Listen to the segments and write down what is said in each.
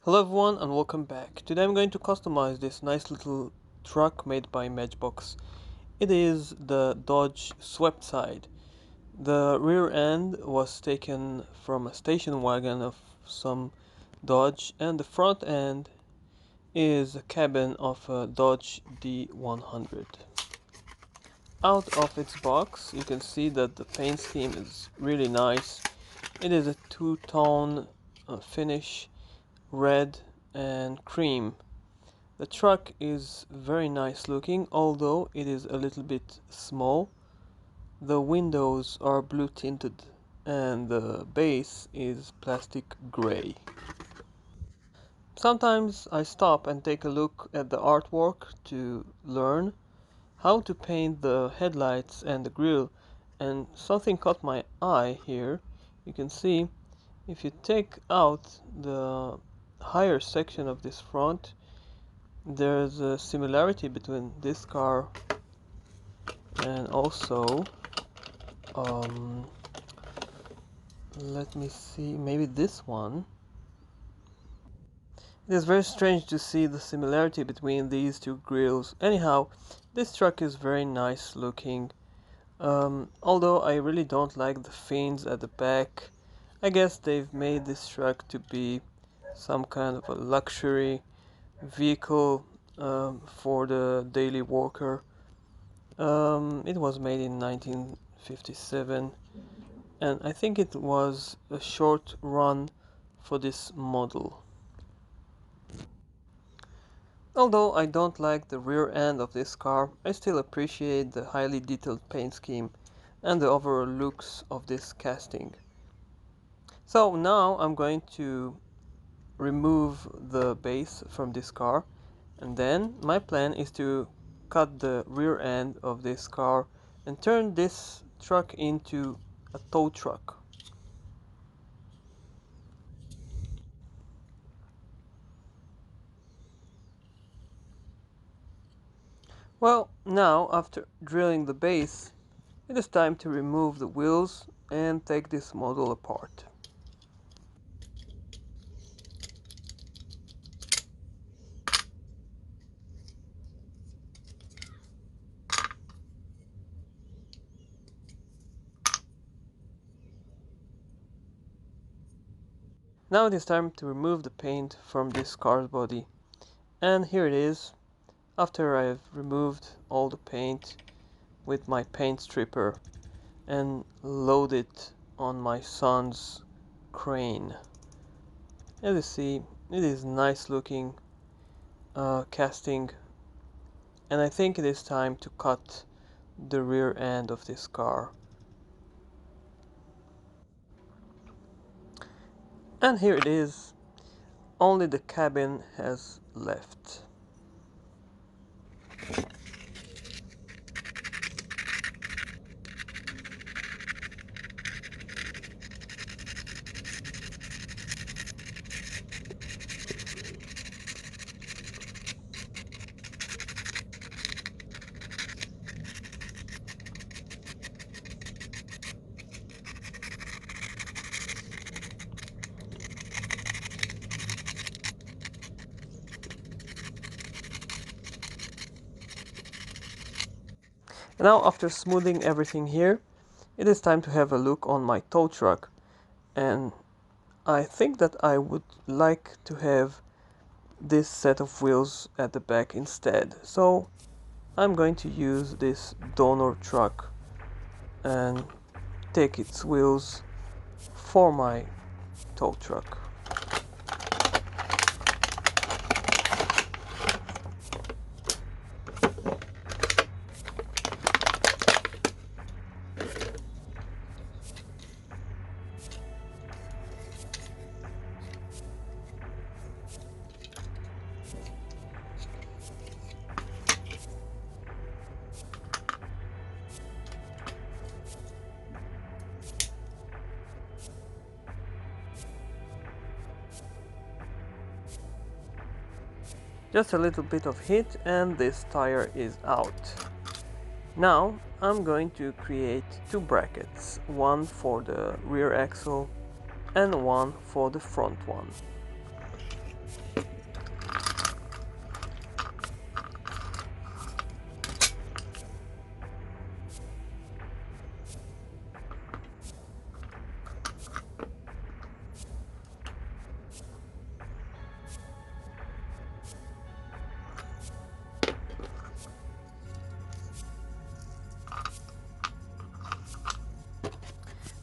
Hello everyone and welcome back. Today I'm going to customize this nice little truck made by Matchbox. It is the Dodge swept side. The rear end was taken from a station wagon of some Dodge and the front end is a cabin of a Dodge D100. Out of its box you can see that the paint scheme is really nice. It is a two-tone finish, red and cream. The truck is very nice looking, although it is a little bit small. The windows are blue tinted and the base is plastic gray. Sometimes I stop and take a look at the artwork to learn how to paint the headlights and the grille, and something caught my eye here. You can see if you take out the higher section of this front, there's a similarity between this car and also let me see, maybe this one. It is very strange to see the similarity between these two grills. Anyhow, this truck is very nice looking, although I really don't like the fins at the back. I guess they've made this truck to be some kind of a luxury vehicle for the daily worker. It was made in 1957 and I think it was a short run for this model. Although I don't like the rear end of this car, I still appreciate the highly detailed paint scheme and the overall looks of this casting. So now I'm going to remove the base from this car, and then my plan is to cut the rear end of this car and turn this truck into a tow truck. Well, now after drilling the base, it is time to remove the wheels and take this model apart. Now it is time to remove the paint from this car's body. And here it is, after I've removed all the paint with my paint stripper and load it on my son's crane. As you see, it is nice looking casting, and I think it is time to cut the rear end of this car. And here it is, only the cabin has left. Now after smoothing everything here, it is time to have a look on my tow truck, and I think that I would like to have this set of wheels at the back instead. So I'm going to use this donor truck and take its wheels for my tow truck. Just a little bit of heat and this tire is out. Now I'm going to create two brackets, one for the rear axle and one for the front one.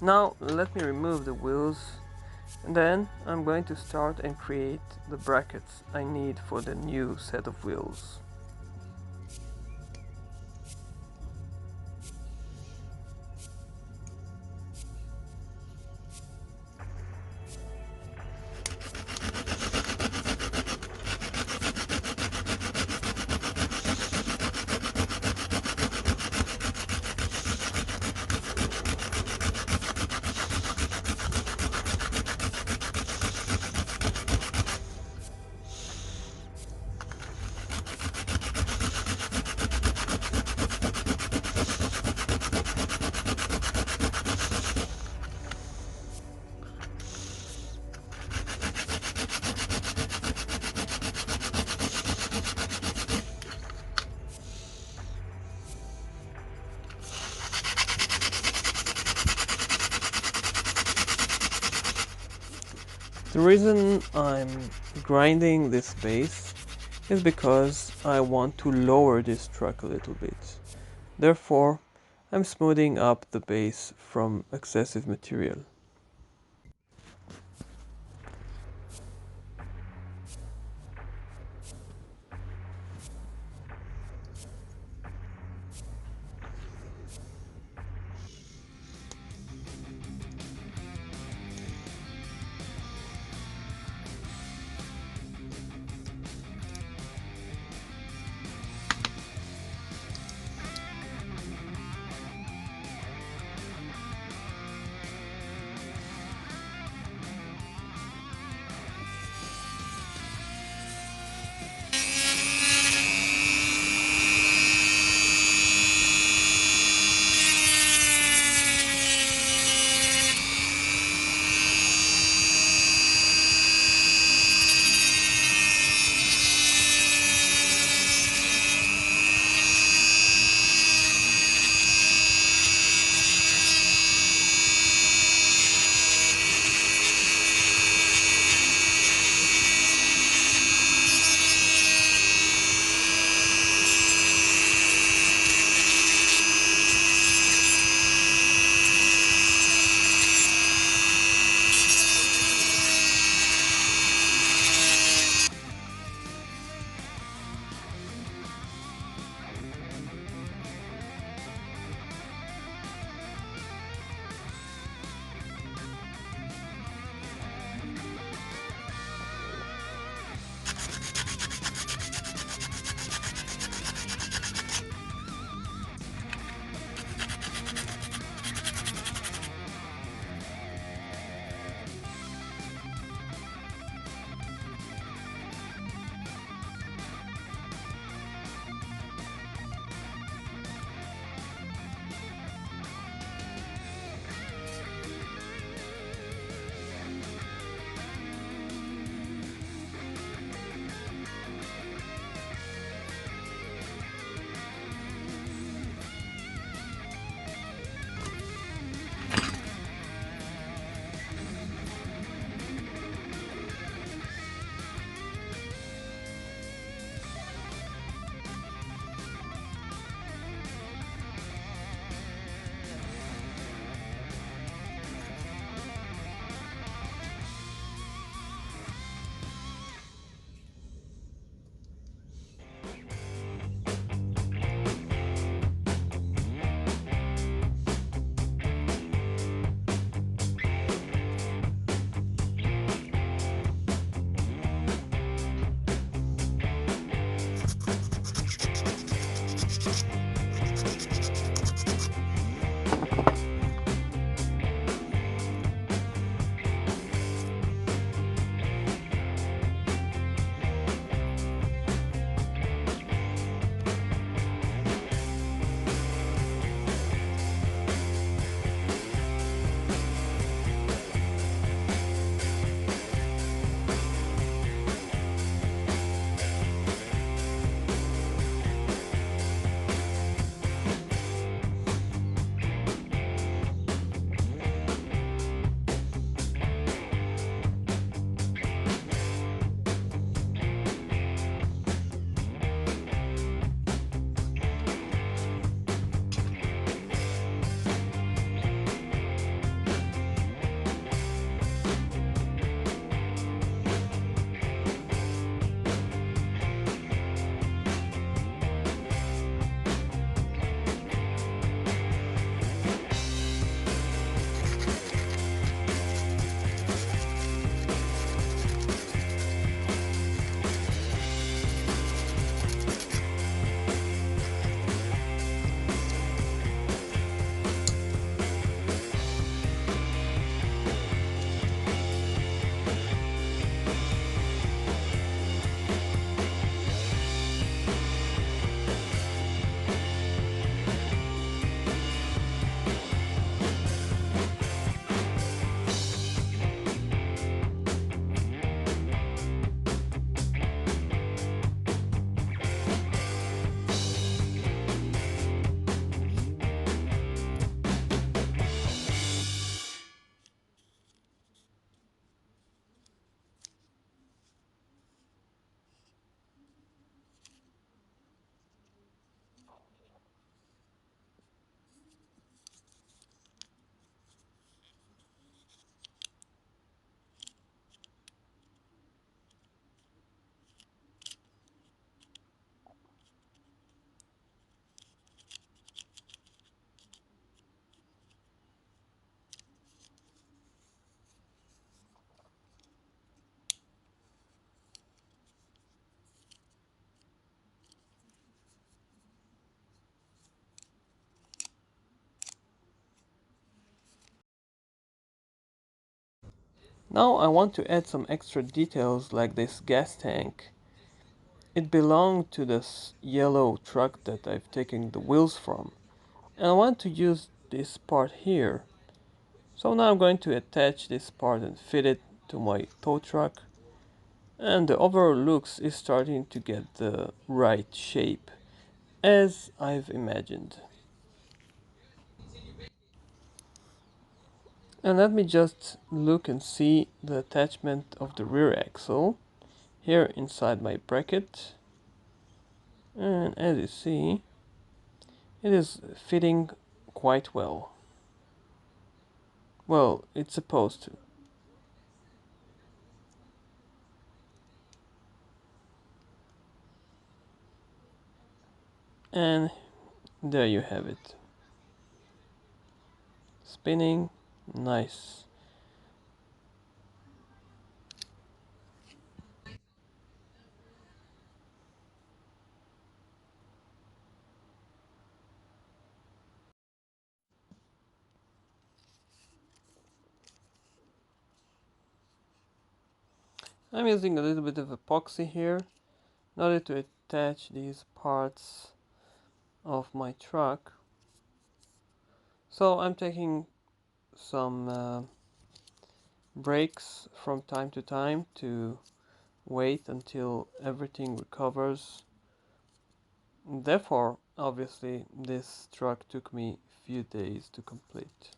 Now let me remove the wheels, and then I'm going to start and create the brackets I need for the new set of wheels. The reason I'm grinding this base is because I want to lower this truck a little bit. Therefore, I'm smoothing up the base from excessive material. Now I want to add some extra details like this gas tank. It belonged to this yellow truck that I've taken the wheels from, and I want to use this part here. So now I'm going to attach this part and fit it to my tow truck, and the overall looks is starting to get the right shape as I've imagined. And let me just look and see the attachment of the rear axle here inside my bracket, and as you see it is fitting quite well. Well, it's supposed to. And there you have it. Spinning, nice. I'm using a little bit of epoxy here in order to attach these parts of my truck. So I'm taking some breaks from time to time to wait until everything recovers. Therefore, obviously, this truck took me a few days to complete.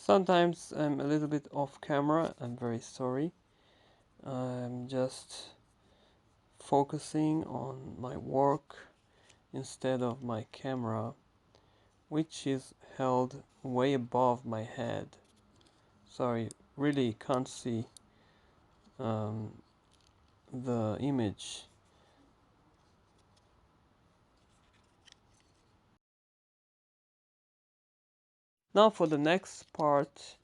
Sometimes I'm a little bit off camera, I'm very sorry. I'm just focusing on my work instead of my camera, which is held way above my head. Sorry, really can't see um, the image. Now for the next part,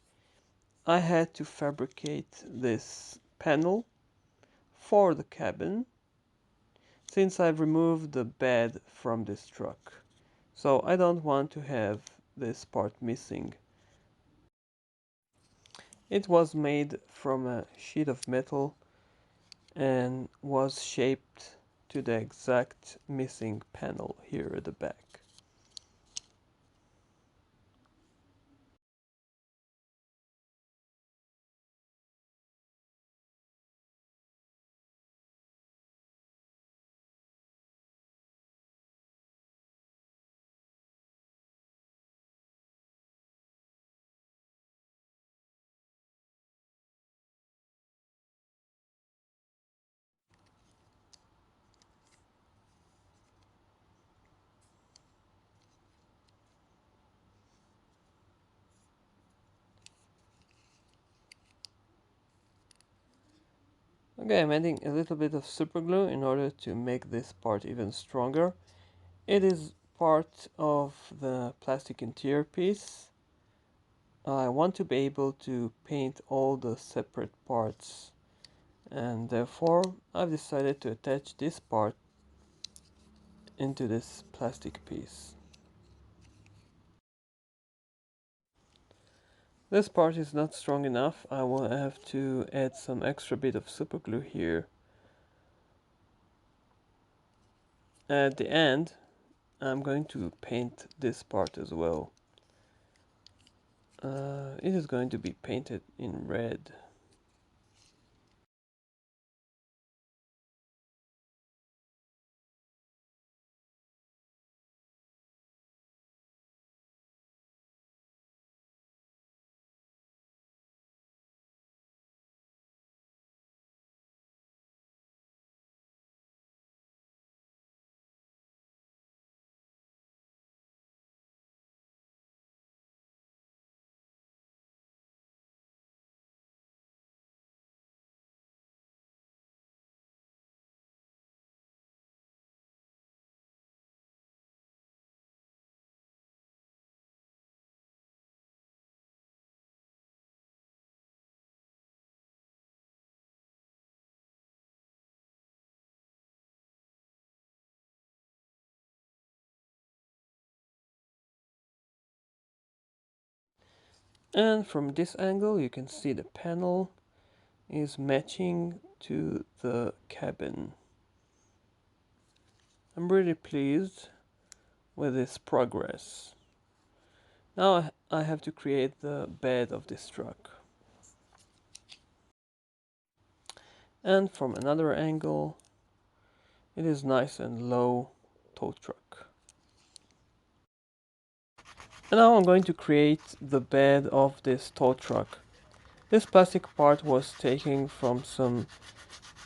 I had to fabricate this panel for the cabin since I've removed the bed from this truck. So I don't want to have this part missing. It was made from a sheet of metal and was shaped to the exact missing panel here at the back. Okay, I'm adding a little bit of super glue in order to make this part even stronger. It is part of the plastic interior piece. I want to be able to paint all the separate parts, and therefore I've decided to attach this part into this plastic piece. This part is not strong enough. I will have to add some extra bit of super glue here. At the end, I'm going to paint this part as well. It is going to be painted in red. And from this angle you can see the panel is matching to the cabin. I'm really pleased with this progress. Now I have to create the bed of this truck. And from another angle, it is nice and low tow truck. And now I'm going to create the bed of this tow truck. This plastic part was taken from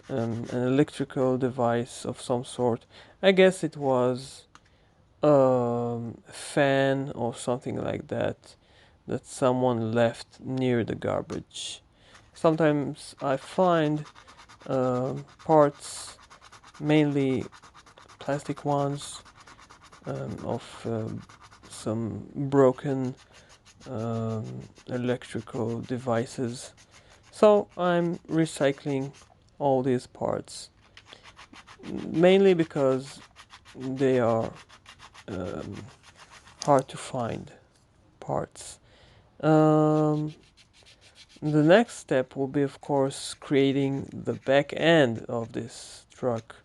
an electrical device of some sort. I guess it was a fan or something like that someone left near the garbage. Sometimes I find parts, mainly plastic ones, of some broken electrical devices. So I'm recycling all these parts, mainly because they are hard to find parts. The next step will be, of course, creating the back end of this truck.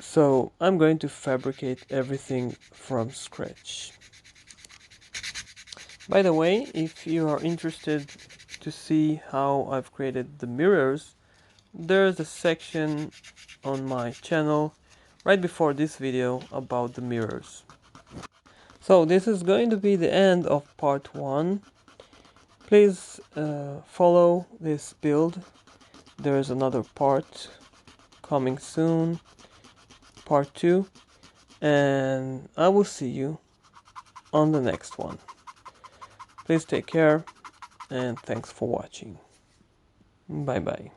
So I'm going to fabricate everything from scratch. By the way, if you are interested to see how I've created the mirrors, there's a section on my channel right before this video about the mirrors. So this is going to be the end of part 1. Please follow this build. There's another part coming soon, part 2, and I will see you on the next one. Please take care and thanks for watching. Bye bye.